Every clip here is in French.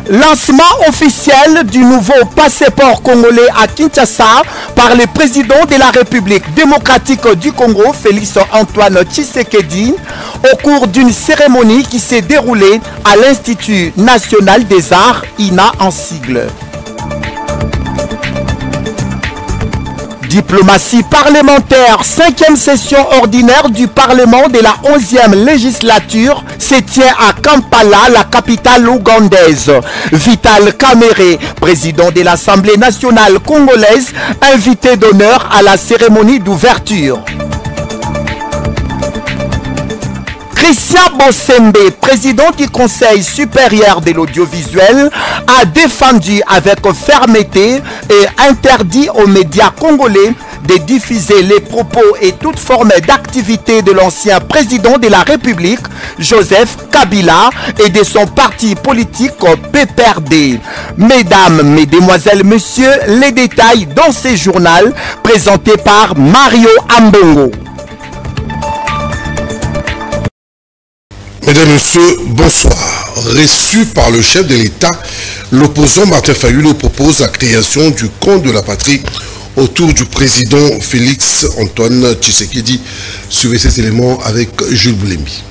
Lancement officiel du nouveau passeport congolais à Kinshasa par le président de la République démocratique du Congo, Félix Antoine Tshisekedi, au cours d'une cérémonie qui s'est déroulée à l'Institut national des arts, INA en sigle. Diplomatie parlementaire, 5e session ordinaire du Parlement de la 11e législature se tient à Kampala, la capitale ougandaise. Vital Kamerhe, président de l'Assemblée nationale congolaise, invité d'honneur à la cérémonie d'ouverture. Christian Bosembe, président du Conseil supérieur de l'audiovisuel, a défendu avec fermeté et interdit aux médias congolais de diffuser les propos et toute forme d'activité de l'ancien président de la République, Joseph Kabila, et de son parti politique PPRD. Mesdames, Mesdemoiselles, Messieurs, les détails dans ce journal présenté par Mario Ambongo. Mesdames et Messieurs, bonsoir. Reçu par le chef de l'État, l'opposant Martin Fayulu propose la création du compte de la patrie autour du président Félix Antoine Tshisekedi. Suivez ces éléments avec Jules Boulemi.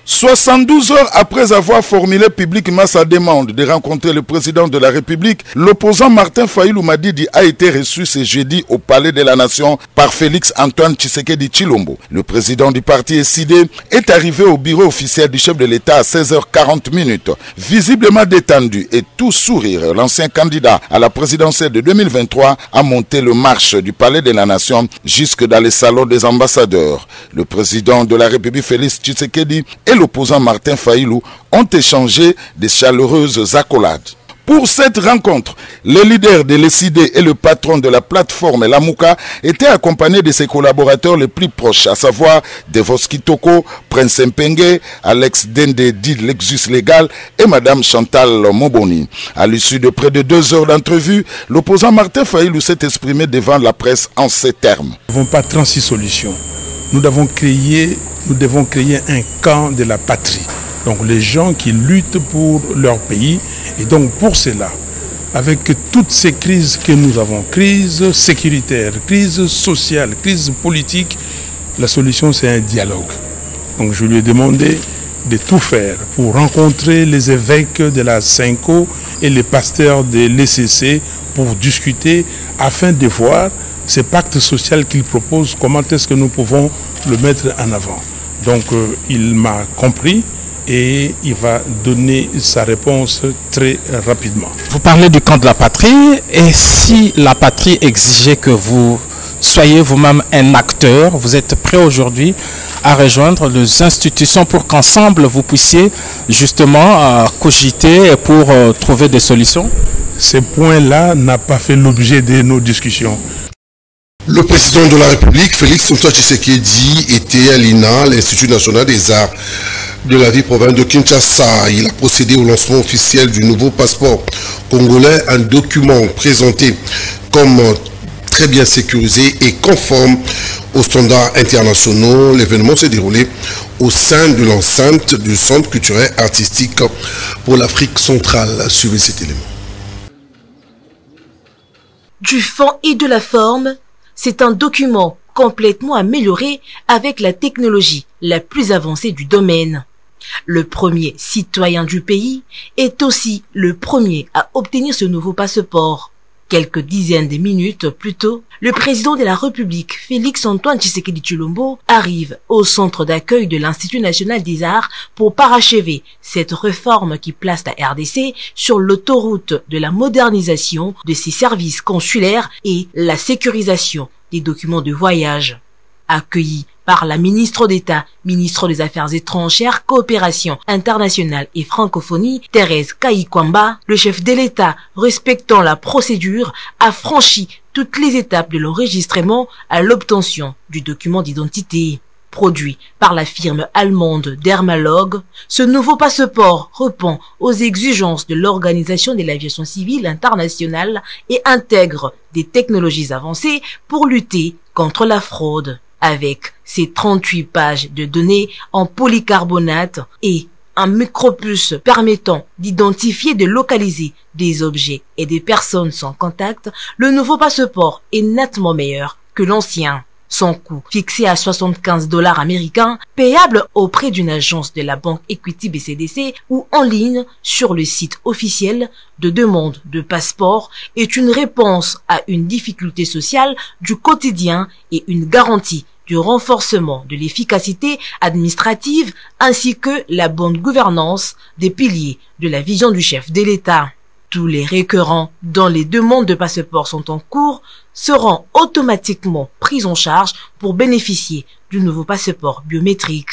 72 heures après avoir formulé publiquement sa demande de rencontrer le président de la République, l'opposant Martin Fayulu Madidi a été reçu ce jeudi au Palais de la Nation par Félix Antoine Tshisekedi Tshilombo. Le président du parti SID est arrivé au bureau officiel du chef de l'État à 16h40. Visiblement détendu et tout sourire, l'ancien candidat à la présidentielle de 2023 a monté le marche du Palais de la Nation jusque dans les salons des ambassadeurs. Le président de la République Félix Tshisekedi et l'opposant Martin Fayulu ont échangé des chaleureuses accolades. Pour cette rencontre, le leader de l'ESID et le patron de la plateforme Lamouka étaient accompagnés de ses collaborateurs les plus proches, à savoir Devos Kitoko, Prince Mpenge, Alex Dende dit Lexus Légal et Madame Chantal Moboni. À l'issue de près de 2 heures d'entrevue, l'opposant Martin Fayulu s'est exprimé devant la presse en ces termes. Nous n'avons pas 36 solutions. Nous devons créer un camp de la patrie. Donc les gens qui luttent pour leur pays. Et donc pour cela, avec toutes ces crises que nous avons, crise sécuritaire, crise sociale, crise politique, la solution c'est un dialogue. Donc je lui ai demandé de tout faire pour rencontrer les évêques de la Cinco et les pasteurs de l'ECC pour discuter afin de voir ce pacte social qu'il propose, comment est-ce que nous pouvons le mettre en avant. Donc il m'a compris et il va donner sa réponse très rapidement. Vous parlez du camp de la patrie, et si la patrie exigeait que vous soyez vous-même un acteur, vous êtes prêt aujourd'hui à rejoindre les institutions pour qu'ensemble vous puissiez justement cogiter pour trouver des solutions? Ce point-là n'a pas fait l'objet de nos discussions. Le président de la République, Félix Antoine Tshisekedi, était à l'INA, l'Institut national des arts de la ville province de Kinshasa. Il a procédé au lancement officiel du nouveau passeport congolais, un document présenté comme très bien sécurisé et conforme aux standards internationaux. L'événement s'est déroulé au sein de l'enceinte du Centre culturel artistique pour l'Afrique centrale. Suivez cet élément. Du fond et de la forme, c'est un document complètement amélioré avec la technologie la plus avancée du domaine. Le premier citoyen du pays est aussi le premier à obtenir ce nouveau passeport. Quelques dizaines de minutes plus tôt, le président de la République, Félix Antoine Tshisekedi Tshilombo, arrive au centre d'accueil de l'Institut national des arts pour parachever cette réforme qui place la RDC sur l'autoroute de la modernisation de ses services consulaires et la sécurisation des documents de voyage. Accueilli par la ministre d'État, ministre des Affaires étrangères, coopération internationale et francophonie, Thérèse Kayikwamba, le chef de l'État, respectant la procédure, a franchi toutes les étapes de l'enregistrement à l'obtention du document d'identité. Produit par la firme allemande Dermalog, ce nouveau passeport répond aux exigences de l'Organisation de l'aviation civile internationale et intègre des technologies avancées pour lutter contre la fraude. Avec ses 38 pages de données en polycarbonate et un micropuce permettant d'identifier et de localiser des objets et des personnes sans contact, le nouveau passeport est nettement meilleur que l'ancien. Son coût, fixé à 75 $ américains, payable auprès d'une agence de la banque Equity BCDC ou en ligne sur le site officiel de demande de passeport, est une réponse à une difficulté sociale du quotidien et une garantie du renforcement de l'efficacité administrative ainsi que la bonne gouvernance des piliers de la vision du chef de l'État. Tous les récurrents dont les demandes de passeport sont en cours seront automatiquement pris en charge pour bénéficier du nouveau passeport biométrique.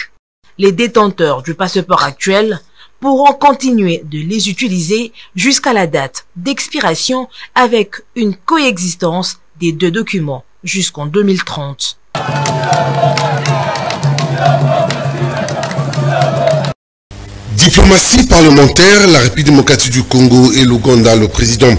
Les détenteurs du passeport actuel pourront continuer de les utiliser jusqu'à la date d'expiration avec une coexistence des deux documents jusqu'en 2030. Diplomatie parlementaire, la République démocratique du Congo et l'Ouganda, le président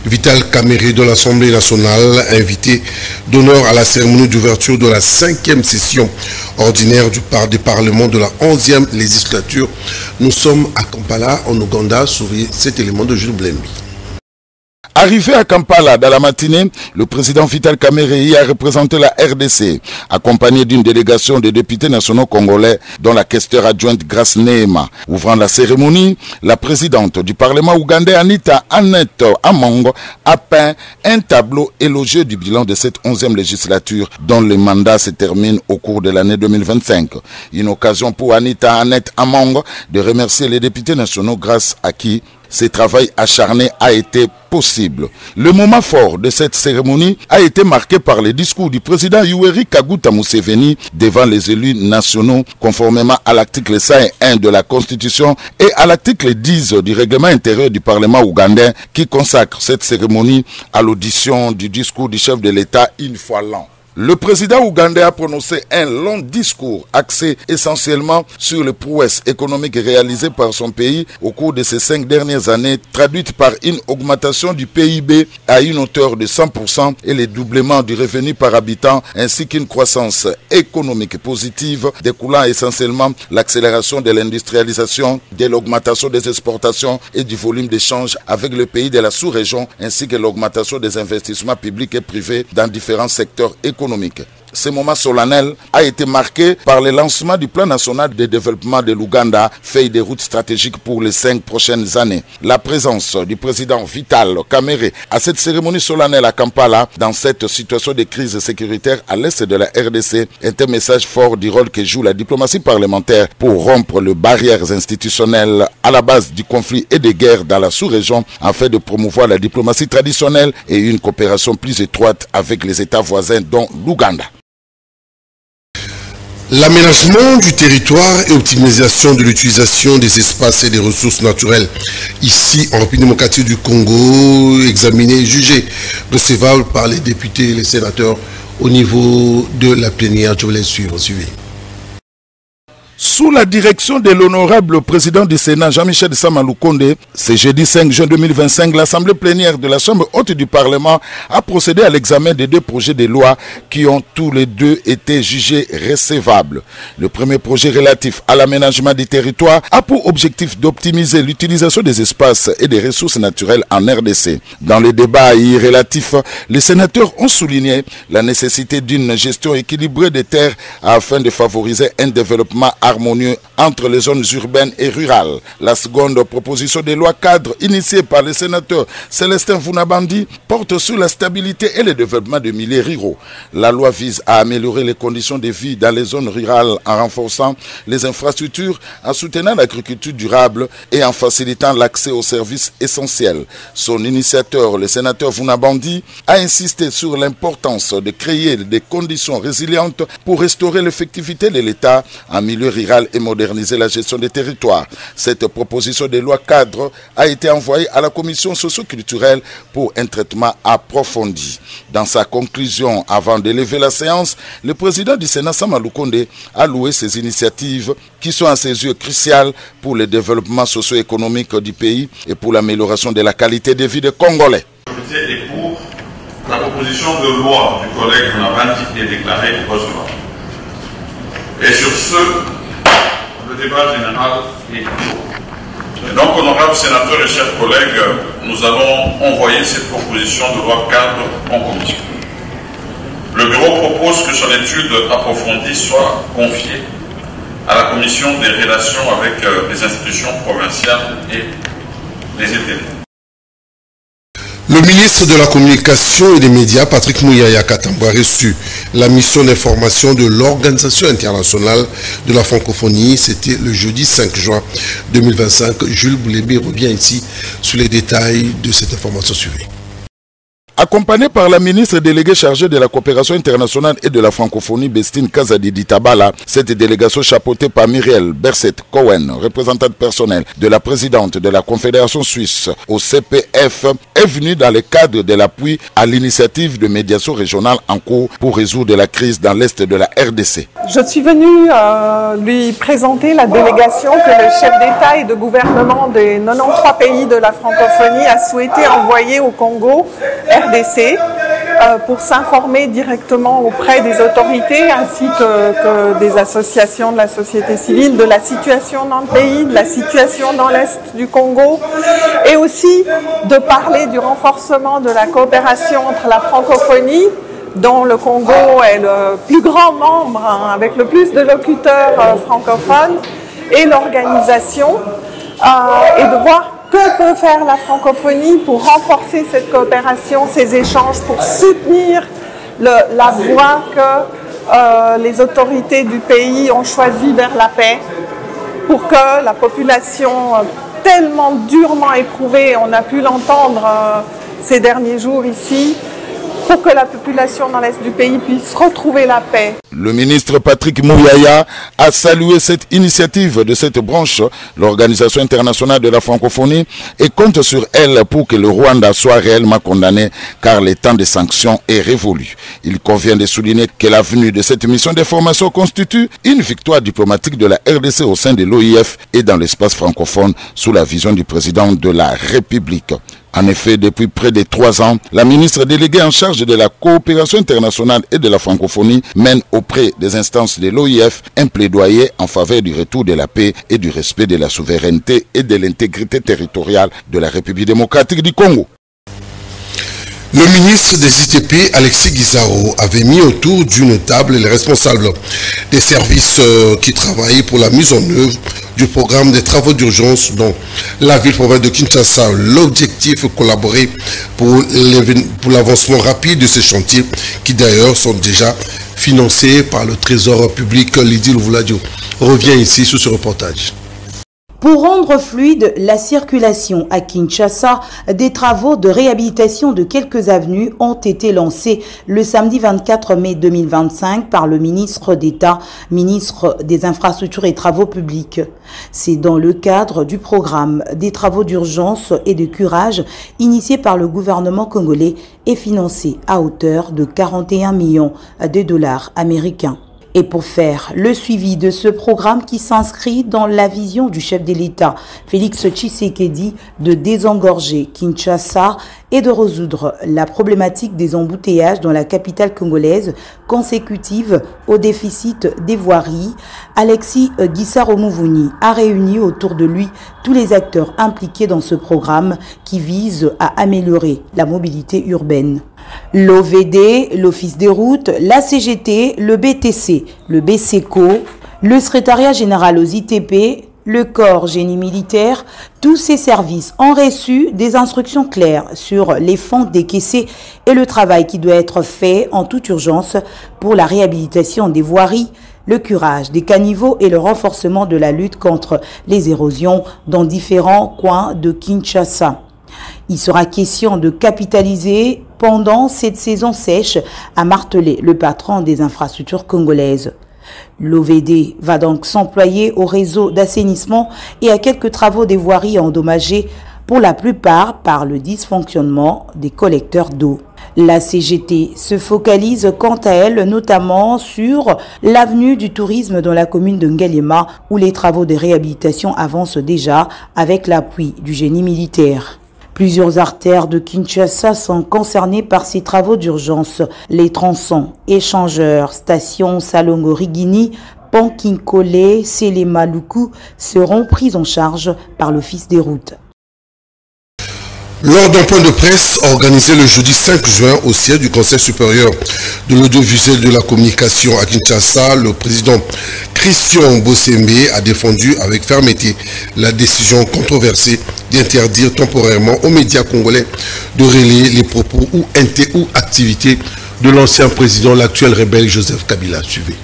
Vital Kamerhe de l'Assemblée nationale, invité d'honneur à la cérémonie d'ouverture de la 5e session ordinaire du Parlement de la 11e législature. Nous sommes à Kampala, en Ouganda, sur cet élément de Jules Blembi. Arrivé à Kampala dans la matinée, le président Vital Kamerhe a représenté la RDC, accompagné d'une délégation de députés nationaux congolais, dont la questeur adjointe Grace Neema. Ouvrant la cérémonie, la présidente du Parlement ougandais Anita Annette Among a peint un tableau élogieux du bilan de cette 11e législature, dont le mandat se termine au cours de l'année 2025. Une occasion pour Anita Annette Among de remercier les députés nationaux grâce à qui ce travail acharné a été possible. Le moment fort de cette cérémonie a été marqué par les discours du président Yoweri Kaguta Museveni devant les élus nationaux, conformément à l'article 101 de la Constitution et à l'article 10 du règlement intérieur du Parlement ougandais qui consacre cette cérémonie à l'audition du discours du chef de l'État une fois l'an. Le président ougandais a prononcé un long discours axé essentiellement sur les prouesses économiques réalisées par son pays au cours de ces 5 dernières années, traduites par une augmentation du PIB à une hauteur de 100% et le doublement du revenu par habitant, ainsi qu'une croissance économique positive découlant essentiellement l'accélération de l'industrialisation, de l'augmentation des exportations et du volume d'échanges avec le pays de la sous-région, ainsi que l'augmentation des investissements publics et privés dans différents secteurs économiques. Ce moment solennel a été marqué par le lancement du plan national de développement de l'Ouganda, feuille de route stratégique pour les 5 prochaines années. La présence du président Vital Kamerhe à cette cérémonie solennelle à Kampala, dans cette situation de crise sécuritaire à l'est de la RDC, est un message fort du rôle que joue la diplomatie parlementaire pour rompre les barrières institutionnelles à la base du conflit et des guerres dans la sous-région, afin de promouvoir la diplomatie traditionnelle et une coopération plus étroite avec les États voisins, dont l'Ouganda. L'aménagement du territoire et optimisation de l'utilisation des espaces et des ressources naturelles ici en République démocratique du Congo, examiné et jugé recevable par les députés et les sénateurs au niveau de la plénière. Je vous laisse suivre. Suivez. Sous la direction de l'honorable président du Sénat, Jean-Michel Samaloukonde, ce jeudi 5 juin 2025, l'Assemblée plénière de la Chambre haute du Parlement a procédé à l'examen des 2 projets de loi qui ont tous les 2 été jugés recevables. Le premier projet relatif à l'aménagement du territoire a pour objectif d'optimiser l'utilisation des espaces et des ressources naturelles en RDC. Dans le débat relatif, les sénateurs ont souligné la nécessité d'une gestion équilibrée des terres afin de favoriser un développement harmonieux entre les zones urbaines et rurales. La seconde proposition de loi cadre initiée par le sénateur Célestin Vunabandi porte sur la stabilité et le développement des milieux ruraux. La loi vise à améliorer les conditions de vie dans les zones rurales en renforçant les infrastructures, en soutenant l'agriculture durable et en facilitant l'accès aux services essentiels. Son initiateur, le sénateur Vunabandi, a insisté sur l'importance de créer des conditions résilientes pour restaurer l'effectivité de l'État en milieu rural et moderniser la gestion des territoires. Cette proposition de loi cadre a été envoyée à la commission socio-culturelle pour un traitement approfondi. Dans sa conclusion, avant de lever la séance, le président du Sénat, Samaloukonde, a loué ces initiatives qui sont à ses yeux cruciales pour le développement socio-économique du pays et pour l'amélioration de la qualité de vie des Congolais. Et pour la proposition de loi du collègue Vunabandi qui est déclarée recevable. Et sur ce, le débat général est clos. Et donc, honorables sénateurs et chers collègues, nous allons envoyer cette proposition de loi cadre en commission. Le bureau propose que son étude approfondie soit confiée à la commission des relations avec les institutions provinciales et les ETP. Le ministre de la Communication et des Médias, Patrick Mouyaya Katamba, a reçu la mission d'information de l'Organisation internationale de la francophonie. C'était le jeudi 5 juin 2025. Jules Boulébé revient ici sur les détails de cette information suivie. Accompagné par la ministre déléguée chargée de la coopération internationale et de la francophonie, Bestine Kazadidi Tabala, cette délégation chapeautée par Myriel Berset-Cohen, représentante personnelle de la présidente de la Confédération suisse au CPF, est venue dans le cadre de l'appui à l'initiative de médiation régionale en cours pour résoudre la crise dans l'est de la RDC. Je suis venue lui présenter la délégation que le chef d'État et de gouvernement des 93 pays de la francophonie a souhaité envoyer au Congo, RDC, pour s'informer directement auprès des autorités ainsi que des associations de la société civile de la situation dans le pays, de la situation dans l'Est du Congo et aussi de parler du renforcement de la coopération entre la francophonie, dont le Congo est le plus grand membre, avec le plus de locuteurs francophones, et l'organisation, et de voir que peut faire la francophonie pour renforcer cette coopération, ces échanges, pour soutenir la voie que les autorités du pays ont choisie vers la paix, pour que la population tellement durement éprouvée, on a pu l'entendre ces derniers jours ici, pour que la population dans l'Est du pays puisse retrouver la paix. Le ministre Patrick Mouyaya a salué cette initiative de cette branche, l'Organisation internationale de la francophonie, et compte sur elle pour que le Rwanda soit réellement condamné, car le temps des sanctions est révolu. Il convient de souligner que la venue de cette mission d'information constitue une victoire diplomatique de la RDC au sein de l'OIF et dans l'espace francophone sous la vision du président de la République. En effet, depuis près de 3 ans, la ministre déléguée en charge de la coopération internationale et de la francophonie mène auprès des instances de l'OIF un plaidoyer en faveur du retour de la paix et du respect de la souveraineté et de l'intégrité territoriale de la République démocratique du Congo. Le ministre des ITP, Alexis Guizao, avait mis autour d'une table les responsables des services qui travaillent pour la mise en œuvre du programme des travaux d'urgence dans la ville-province de Kinshasa. L'objectif est collaborer pour l'avancement rapide de ces chantiers qui d'ailleurs sont déjà financés par le Trésor public. Lydie Louvoladio revient ici sur ce reportage. Pour rendre fluide la circulation à Kinshasa, des travaux de réhabilitation de quelques avenues ont été lancés le samedi 24 mai 2025 par le ministre d'État, ministre des Infrastructures et Travaux publics. C'est dans le cadre du programme des travaux d'urgence et de curage initié par le gouvernement congolais et financé à hauteur de 41 millions de dollars américains. Et pour faire le suivi de ce programme qui s'inscrit dans la vision du chef de l'État, Félix Tshisekedi, de désengorger Kinshasa et de résoudre la problématique des embouteillages dans la capitale congolaise consécutive au déficit des voiries, Alexis Guissaro-Mouvouni a réuni autour de lui tous les acteurs impliqués dans ce programme qui vise à améliorer la mobilité urbaine. L'OVD, l'Office des routes, la CGT, le BTC, le BCECO, le secrétariat général aux ITP, le corps génie militaire, tous ces services ont reçu des instructions claires sur les fonds décaissés et le travail qui doit être fait en toute urgence pour la réhabilitation des voiries, le curage des caniveaux et le renforcement de la lutte contre les érosions dans différents coins de Kinshasa. Il sera question de capitaliser pendant cette saison sèche, a martelé le patron des infrastructures congolaises. L'OVD va donc s'employer au réseau d'assainissement et à quelques travaux des voiries endommagées, pour la plupart par le dysfonctionnement des collecteurs d'eau. La CGT se focalise quant à elle notamment sur l'avenue du tourisme dans la commune de Ngaliema où les travaux de réhabilitation avancent déjà avec l'appui du génie militaire. Plusieurs artères de Kinshasa sont concernées par ces travaux d'urgence. Les tronçons, échangeurs, stations Salongo-Rigini, Pankinkole, Selemaluku seront pris en charge par l'Office des routes. Lors d'un point de presse organisé le jeudi 5 juin au siège du Conseil supérieur de l'audiovisuel de la communication à Kinshasa, le président Christian Bossembe a défendu avec fermeté la décision controversée d'interdire temporairement aux médias congolais de relayer les propos ou activités de l'ancien président, l'actuel rebelle Joseph Kabila. Suivez.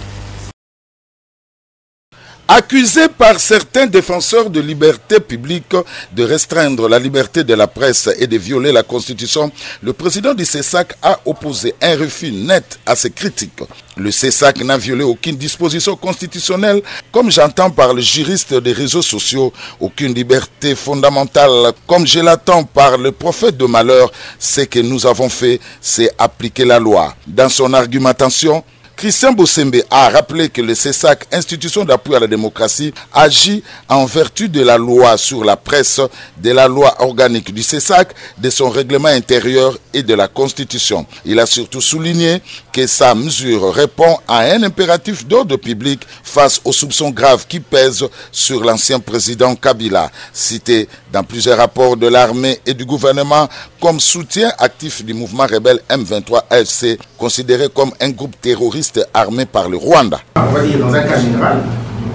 Accusé par certains défenseurs de liberté publique de restreindre la liberté de la presse et de violer la Constitution, le président du CESAC a opposé un refus net à ces critiques. Le CESAC n'a violé aucune disposition constitutionnelle, comme j'entends par le juriste des réseaux sociaux, aucune liberté fondamentale, comme je l'attends par le prophète de malheur. Ce que nous avons fait, c'est appliquer la loi. Dans son argumentation, Christian Bossembe a rappelé que le CESAC, institution d'appui à la démocratie, agit en vertu de la loi sur la presse, de la loi organique du CESAC, de son règlement intérieur et de la Constitution. Il a surtout souligné que sa mesure répond à un impératif d'ordre public face aux soupçons graves qui pèsent sur l'ancien président Kabila, cité dans plusieurs rapports de l'armée et du gouvernement comme soutien actif du mouvement rebelle M23 AFC, considéré comme un groupe terroriste armé par le Rwanda. On va dire dans un cas général,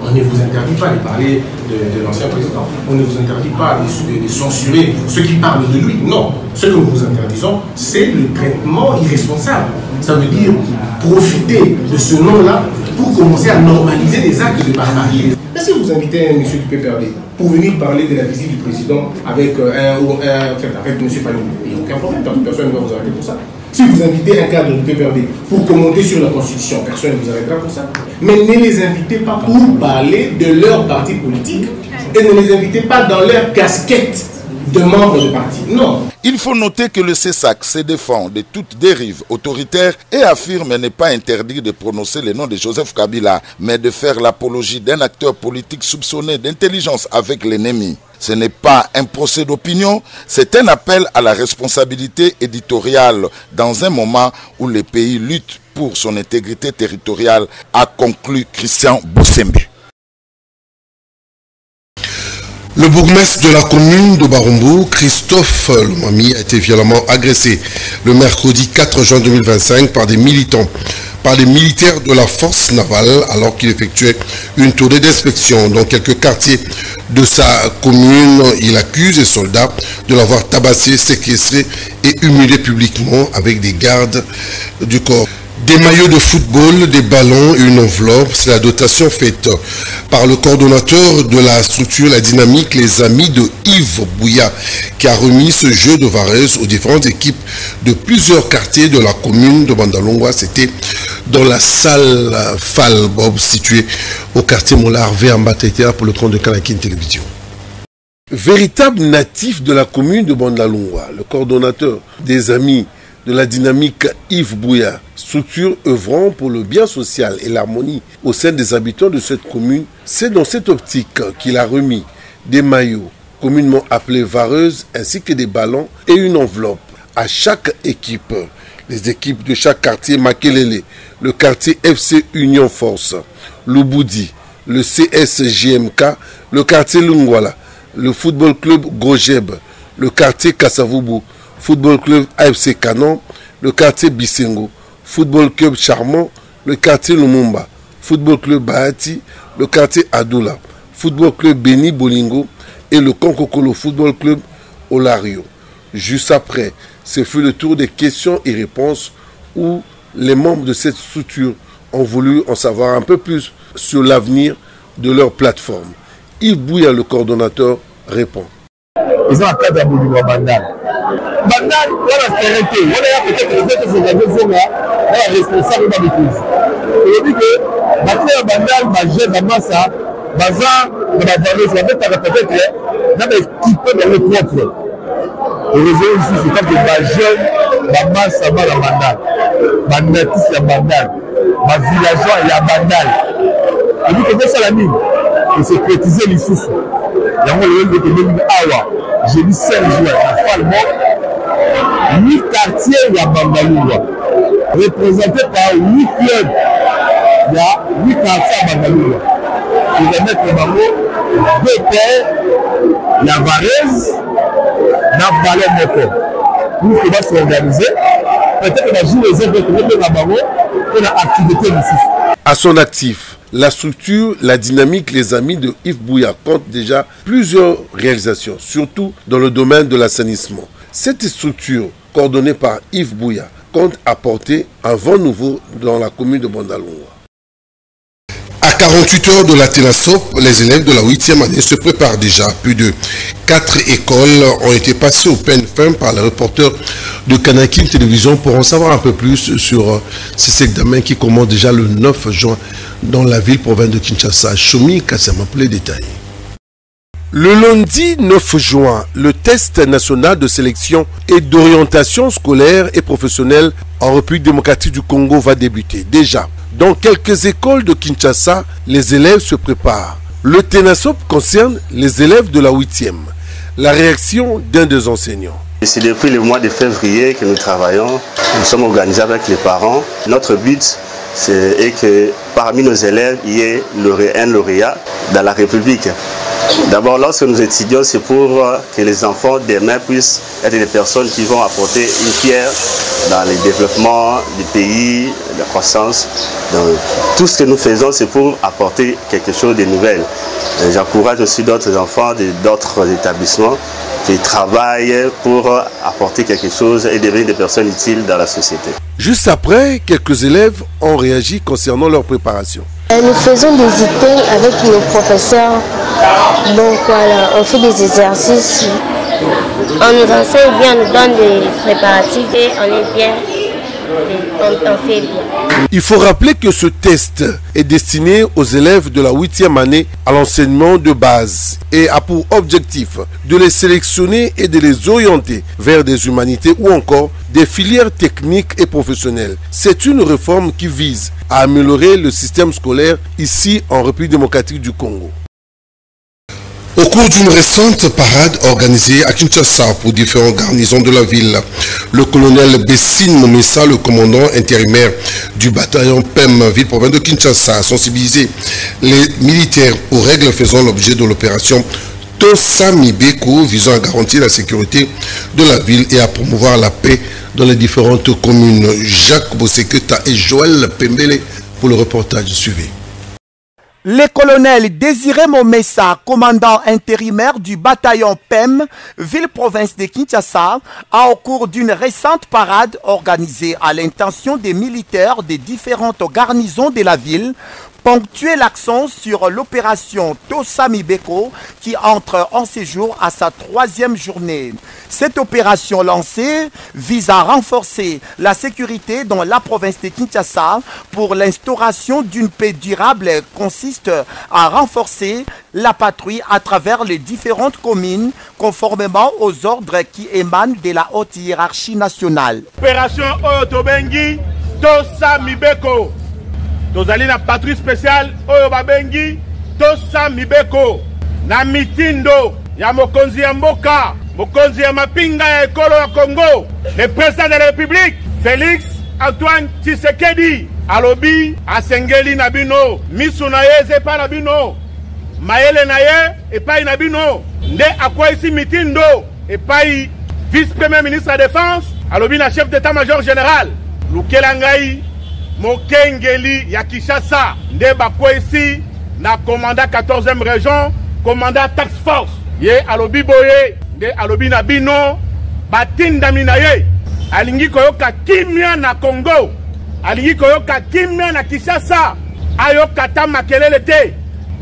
on ne vous interdit pas de parler de l'ancien président. On ne vous interdit pas de censurer ceux qui parlent de lui. Non. Ce que nous vous interdisons, c'est le traitement irresponsable. Ça veut dire profiter de ce nom-là pour commencer à normaliser des actes de barbarie. Est-ce que vous invitez un monsieur du PPRD pour venir parler de la visite du président avec M. Fayou? Il n'y a aucun problème, personne ne va vous arrêter pour ça. Si vous invitez un cadre du PPRD pour commenter sur la Constitution, personne ne vous arrêtera pour ça. Mais ne les invitez pas pour parler de leur parti politique et ne les invitez pas dans leur casquette de membres de parti. Non. Il faut noter que le CESAC se défend de toute dérive autoritaire et affirme ne pas interdire de prononcer le nom de Joseph Kabila, mais de faire l'apologie d'un acteur politique soupçonné d'intelligence avec l'ennemi. Ce n'est pas un procès d'opinion, c'est un appel à la responsabilité éditoriale dans un moment où le pays lutte pour son intégrité territoriale, a conclu Christian Bossembe. Le bourgmestre de la commune de Barumbu, Christophe Lomami, a été violemment agressé le mercredi 4 juin 2025 par des militaires de la force navale alors qu'il effectuait une tournée d'inspection dans quelques quartiers de sa commune. Il accuse les soldats de l'avoir tabassé, séquestré et humilié publiquement avec des gardes du corps. Des maillots de football, des ballons et une enveloppe, c'est la dotation faite par le coordonnateur de la structure La Dynamique, les amis de Yves Bouya, qui a remis ce jeu de Varese aux différentes équipes de plusieurs quartiers de la commune de Bandalongwa. C'était dans la salle Fall Bob située au quartier Molar vers Mbatétea pour le compte de Kanakin Télévision. Véritable natif de la commune de Bandalongwa, le coordonnateur des amis de la Dynamique Yves Bouya, structure œuvrant pour le bien social et l'harmonie au sein des habitants de cette commune, c'est dans cette optique qu'il a remis des maillots communément appelés vareuses ainsi que des ballons et une enveloppe à chaque équipe. Les équipes de chaque quartier Makelele, le quartier FC Union Force, Luboudi, le CSGMK, le quartier Lungwala, le football club Gojeb, le quartier Kassavubu, football club AFC Canon, le quartier Bisengo, football club Charmant, le quartier Lumumba, football club Bahati, le quartier Adoula, football club Beni Bolingo et le Konkokolo football club Olario. Juste après, ce fut le tour des questions et réponses où les membres de cette structure ont voulu en savoir un peu plus sur l'avenir de leur plateforme. Yves Bouya, le coordonnateur, répond. Ils ont un cadre à Boulinois Bandal. Bandal, voilà, c'est arrêté. Voilà, peut-être que c'est la responsable de l'église. Et dit que, maintenant, Bandal, ma jeune, ma massa, Baza, de la vallée, ça va peut-être, dans l'équipe dans le propre. Heureusement, ici, c'est comme ma jeune, ma massa, ma Bandal. Ma natis, il y a Bandal. Ma villageois, il y a Bandal. Et dit que, ça, la mine, et c'est crétiser les souffles. Il y a un moment de Awa. J'ai dit 5 jours à Falmont, 8 quartiers à Bandalungwa, représentés par 8 clubs il y a 8 quartiers à Bangalore. Ils vont mettre bango 2 paires, la Varese, la Valais Moko. Nous, il va s'organiser. Peut-être que jour les autres la bango pour l'activité ici. À son actif, la structure, la dynamique, les amis de Yves Bouya comptent déjà plusieurs réalisations, surtout dans le domaine de l'assainissement. Cette structure, coordonnée par Yves Bouya, compte apporter un vent nouveau dans la commune de Bandalungwa. À 48 heures de la TENASOP, les élèves de la 8e année se préparent déjà. Plus de 4 écoles ont été passées au peine fin par les reporters de Kanakin Télévision pour en savoir un peu plus sur ces examens qui commencent déjà le 9 juin dans la ville province de Kinshasa. Choumi Kassama pour les détails. Le lundi 9 juin, le test national de sélection et d'orientation scolaire et professionnelle en République démocratique du Congo va débuter. Déjà, dans quelques écoles de Kinshasa, les élèves se préparent. Le TENASOP concerne les élèves de la 8e. La réaction d'un des enseignants. C'est depuis le mois de février que nous travaillons. Nous sommes organisés avec les parents. Notre but, c'est que parmi nos élèves, il y ait un lauréat dans la République. D'abord, lorsque nous étudions, c'est pour que les enfants demain puissent être des personnes qui vont apporter une pierre dans le développement du pays, la croissance. Donc, tout ce que nous faisons, c'est pour apporter quelque chose de nouvel. J'encourage aussi d'autres enfants d'autres établissements qui travaillent pour apporter quelque chose et devenir des personnes utiles dans la société. Juste après, quelques élèves ont réagi concernant leur préparation. Nous faisons des items avec nos professeurs. Donc voilà, on fait des exercices. On nous enseigne bien, on nous donne des préparatifs et on est bien, on fait bien. Il faut rappeler que ce test est destiné aux élèves de la 8e année à l'enseignement de base et a pour objectif de les sélectionner et de les orienter vers des humanités ou encore des filières techniques et professionnelles. C'est une réforme qui vise à améliorer le système scolaire ici en République démocratique du Congo. Au cours d'une récente parade organisée à Kinshasa pour différentes garnisons de la ville, le colonel Bessine Momessa, le commandant intérimaire du bataillon PEM ville-province de Kinshasa, a sensibilisé les militaires aux règles faisant l'objet de l'opération Tosa Mibeko visant à garantir la sécurité de la ville et à promouvoir la paix dans les différentes communes. Jacques Bosseketa et Joël Pembele pour le reportage suivi. Le colonel Désiré Momessa, commandant intérimaire du bataillon PEM, ville-province de Kinshasa, a au cours d'une récente parade organisée à l'intention des militaires des différentes garnisons de la ville, ponctué l'accent sur l'opération Tosa Mibeko qui entre en séjour à sa 3e journée. Cette opération lancée vise à renforcer la sécurité dans la province de Kinshasa pour l'instauration d'une paix durable consiste à renforcer la patrouille à travers les différentes communes conformément aux ordres qui émanent de la haute hiérarchie nationale. Opération Otobengi Tosa Mibeko. Tozali na patrouille spéciale oyo babengi Tosa Mibeko na mitindo ya mokonzi ya mboka, mokonzi ya mapinga ya ekolo ya Congo, le président de la République Félix Antoine Tshisekedi alobi asengeli na bino misu na ye epa na bino mayele na ye epai na bino nde akwesi mitindo epai vice-premier ministre de la défense alobi na chef d'état-major général lukela ngai Mokengeli ya Kinshasa nde bakwesi na commandant 14e région, commandant task force ye alobi boye nde alobi na bino batindami na ye alingi koyoka kimia na Congo, alingi koyoka kimia na Kinshasa, ayoka ta makelele te.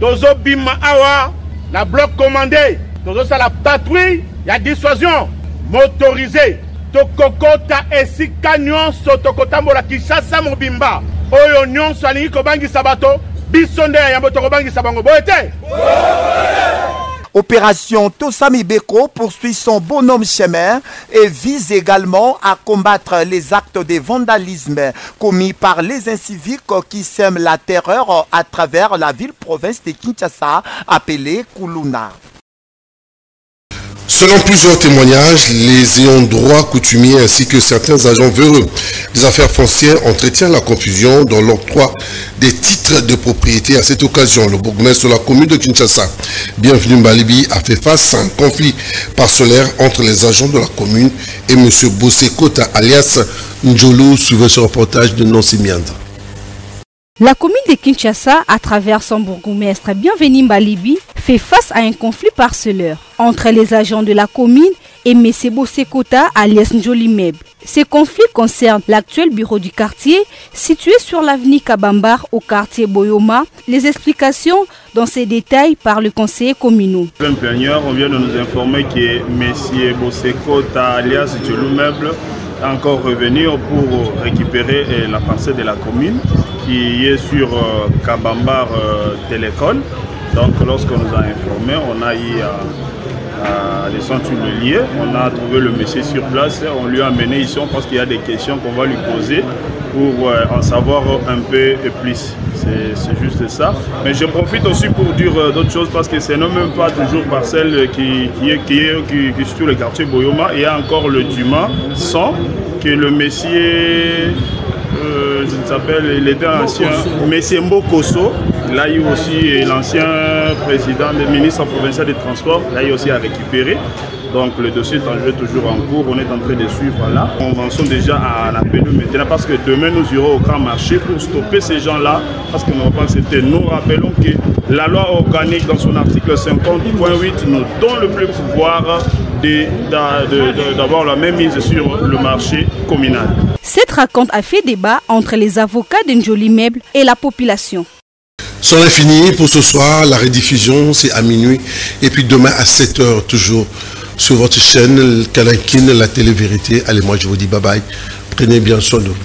Tozo bima awa la bloc commandé, tozo sa la patrouille ya dissuasion motorisée. Tokokota esika nyonso tokotambola Kinshasa mobimba oyo nyonso alingi kobangisa bato biso nde yambo tokobangisa bango boye te. Opération Tosa Mibeko poursuit son bonhomme chemin et vise également à combattre les actes de vandalisme commis par les inciviques qui sèment la terreur à travers la ville-province de Kinshasa appelée Kuluna. Selon plusieurs témoignages, les ayants droit coutumiers ainsi que certains agents véreux des affaires foncières entretiennent la confusion dans l'octroi des titres de propriété. À cette occasion, le bourgmestre de la commune de Kinshasa, Bienvenu Mbalibi, a fait face à un conflit parcellaire entre les agents de la commune et M. Bossé Kota alias Njolo. Suivez ce reportage de Nancy Mianda. La commune de Kinshasa, à travers son bourgmestre Bienvenu Mbalibi, fait face à un conflit parcellaire entre les agents de la commune et M. Bossé Kota alias Njoli Meuble. Ces conflits concernent l'actuel bureau du quartier situé sur l'avenue Kabambar au quartier Boyoma. Les explications dans ces détails par le conseiller communal. On vient de nous informer que M. Bossé Kota alias Njoli Meuble est encore revenu pour récupérer la parcelle de la commune qui est sur Kabambar de l'école. Donc lorsqu'on nous a informé, on a eu les centres le lieu, on a trouvé le monsieur sur place, on lui a amené ici parce qu'il y a des questions qu'on va lui poser pour en savoir un peu plus. C'est juste ça. Mais je profite aussi pour dire d'autres choses parce que ce n'est même pas toujours parcelle qui est sur le quartier Boyoma. Il y a encore le Duma 100 que le monsieur... je ne s'appelle, il était ancien, M. Mbokoso, là il y a aussi l'ancien président des ministres provincial des transports, là il y a aussi à récupérer. Donc le dossier est toujours en cours, on est en train de suivre là. On en sont déjà à l'appel maintenant parce que demain nous irons au grand marché pour stopper ces gens-là. Parce que nous rappelons que la loi organique dans son article 50.8 nous donne le plein pouvoir d'avoir la même mise sur le marché communal. Cette raconte a fait débat entre les avocats d'Njoli Meuble et la population. C'en est fini pour ce soir. La rediffusion, c'est à minuit. Et puis demain à 7 h, toujours sur votre chaîne, Kalakin, la télé-vérité. Allez, moi je vous dis bye bye. Prenez bien soin de vous.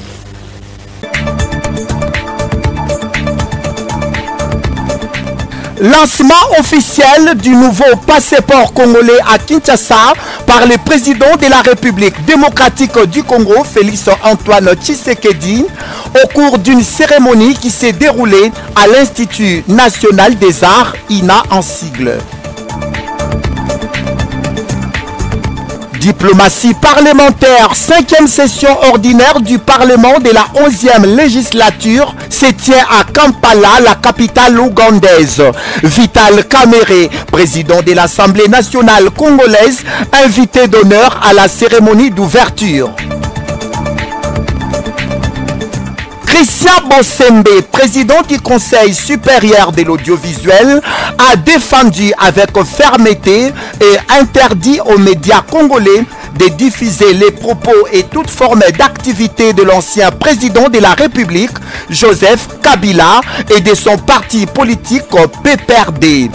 Lancement officiel du nouveau passeport congolais à Kinshasa par le président de la République démocratique du Congo, Félix Antoine Tshisekedi, au cours d'une cérémonie qui s'est déroulée à l'Institut national des arts, INA en sigle. Diplomatie parlementaire, 5e session ordinaire du Parlement de la 11e législature se tient à Kampala, la capitale ougandaise. Vital Kamerhe, président de l'Assemblée nationale congolaise, invité d'honneur à la cérémonie d'ouverture. Christian Bosembe, président du Conseil supérieur de l'audiovisuel, a défendu avec fermeté et interdit aux médias congolais de diffuser les propos et toute forme d'activité de l'ancien président de la République, Joseph Kabila, et de son parti politique PPRD.